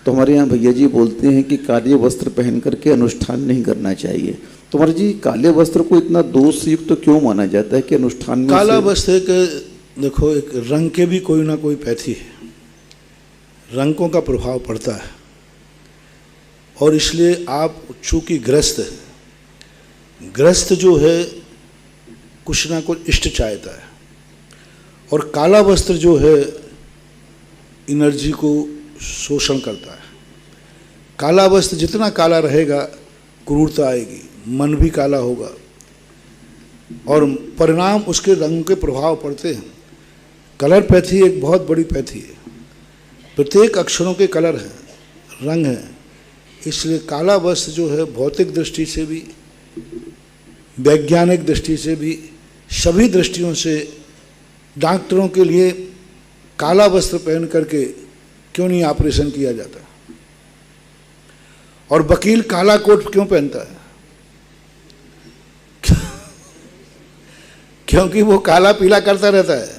तो हमारे यहाँ भैया जी बोलते हैं कि काले वस्त्र पहन करके अनुष्ठान नहीं करना चाहिए। तो हमारे जी काले वस्त्र को इतना दोषयुक्त तो क्यों माना जाता है कि अनुष्ठान में काला वस्त्र के देखो एक रंग के भी कोई ना कोई पैथी है, रंगों का प्रभाव पड़ता है और इसलिए आप चूंकि ग्रस्त जो है कुछ ना कुछ इष्ट चाहता है और काला वस्त्र जो है एनर्जी को शोषण करता है। काला वस्त्र जितना काला रहेगा क्रूरता आएगी, मन भी काला होगा और परिणाम उसके रंग के प्रभाव पड़ते हैं। कलर पैथी एक बहुत बड़ी पैथी है, प्रत्येक अक्षरों के कलर हैं, रंग हैं। इसलिए काला वस्त्र जो है भौतिक दृष्टि से भी, वैज्ञानिक दृष्टि से भी, सभी दृष्टियों से डॉक्टरों के लिए काला वस्त्र पहन करके क्यों नहीं ऑपरेशन किया जाता और वकील काला कोट क्यों पहनता है? क्योंकि वो काला पीला करता रहता है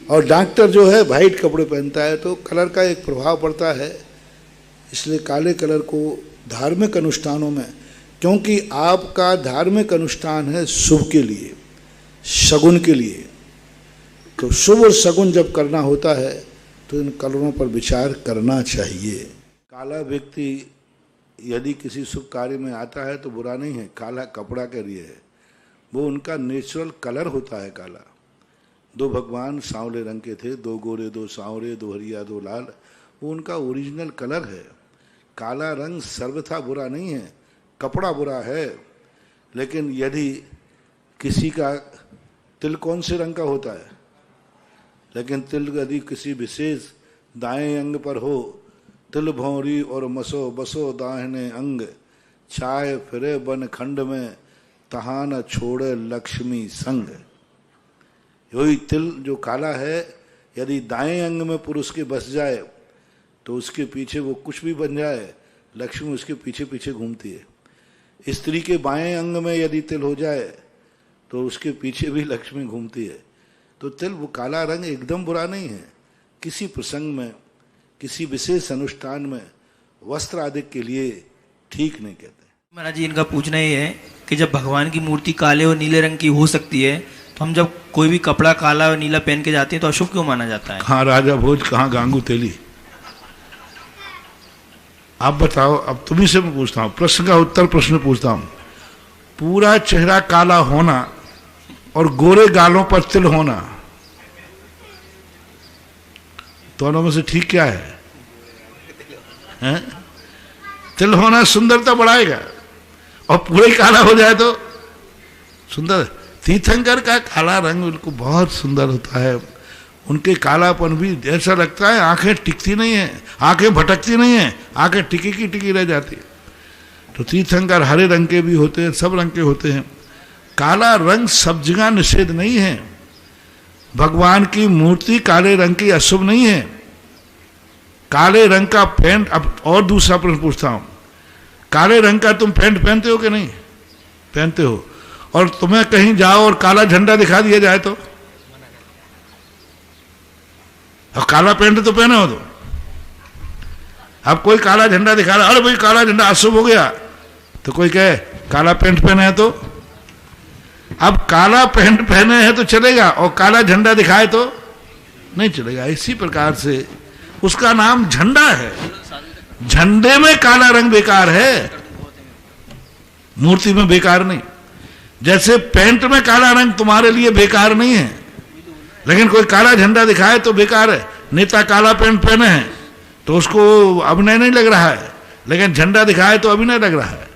और डॉक्टर जो है वाइट कपड़े पहनता है, तो कलर का एक प्रभाव पड़ता है। इसलिए काले कलर को धार्मिक अनुष्ठानों में, क्योंकि आपका धार्मिक अनुष्ठान है शुभ के लिए, शगुन के लिए, तो शुभ और शगुन जब करना होता है तो इन कलरों पर विचार करना चाहिए। काला व्यक्ति यदि किसी शुभ कार्य में आता है तो बुरा नहीं है, काला कपड़ा के लिए है, वो उनका नेचुरल कलर होता है काला। दो भगवान सांवले रंग के थे, दो गोरे दो सांवरे, दो हरिया दो लाल, वो उनका ओरिजिनल कलर है। काला रंग सर्वथा बुरा नहीं है, कपड़ा बुरा है। लेकिन यदि किसी का तिल कौन से रंग का होता है, लेकिन तिल यदि किसी विशेष दाएं अंग पर हो, तिल भौरी और मसो बसो दाहिने अंग, छाए फिरे बन खंड में, तहाँ न छोड़े लक्ष्मी संग। यही तिल जो काला है यदि दाएं अंग में पुरुष के बस जाए तो उसके पीछे वो कुछ भी बन जाए, लक्ष्मी उसके पीछे पीछे घूमती है। स्त्री के बाएं अंग में यदि तिल हो जाए तो उसके पीछे भी लक्ष्मी घूमती है। तो तिल, वो काला रंग एकदम बुरा नहीं है। किसी प्रसंग में, किसी विशेष अनुष्ठान में वस्त्र आदि के लिए ठीक नहीं कहते। महाराज जी, इनका पूछना ये है कि जब भगवान की मूर्ति काले और नीले रंग की हो सकती है तो हम जब कोई भी कपड़ा काला और नीला पहन के जाते हैं तो अशुभ क्यों माना जाता है? कहाँ राजा भोज, कहाँ गांगू तेली? आप बताओ। अब तुम्ही से मैं पूछता हूँ, प्रश्न का उत्तर प्रश्न पूछता हूँ। पूरा चेहरा काला होना और गोरे गालों पर तिल होना, दोनों में से ठीक क्या है? हैं? तिल होना सुंदरता बढ़ाएगा और पूरे ही काला हो जाए तो सुंदर। तीर्थंकर का काला रंग उनको बहुत सुंदर होता है। उनके कालापन भी ऐसा लगता है आंखें टिकती नहीं है, आंखें भटकती नहीं है, आंखें टिकी की टिकी रह जाती है। तो तीर्थंकर हरे रंग के भी होते हैं, सब रंग के होते हैं। काला रंग सब जगह निषेध नहीं है। भगवान की मूर्ति काले रंग की अशुभ नहीं है। काले रंग का पैंट, अब और दूसरा प्रश्न पूछता हूं, काले रंग का तुम पैंट पहनते हो कि नहीं पहनते हो? और तुम्हें कहीं जाओ और काला झंडा दिखा दिया जाए तो? अब काला पैंट तो पहने हो तो, अब कोई काला झंडा दिखा रहा, अरे भाई काला झंडा अशुभ हो गया, तो कोई कहे काला पैंट पहने है तो? अब काला पैंट पहने हैं तो चलेगा और काला झंडा दिखाए तो नहीं चलेगा। इसी प्रकार से उसका नाम झंडा है, झंडे में काला रंग बेकार है, मूर्ति में बेकार नहीं। जैसे पैंट में काला रंग तुम्हारे लिए बेकार नहीं है, लेकिन कोई काला झंडा दिखाए तो बेकार है। नेता काला पैंट पहने हैं तो उसको अभिनय नहीं लग रहा है, लेकिन झंडा दिखाए तो अभिनय लग रहा है।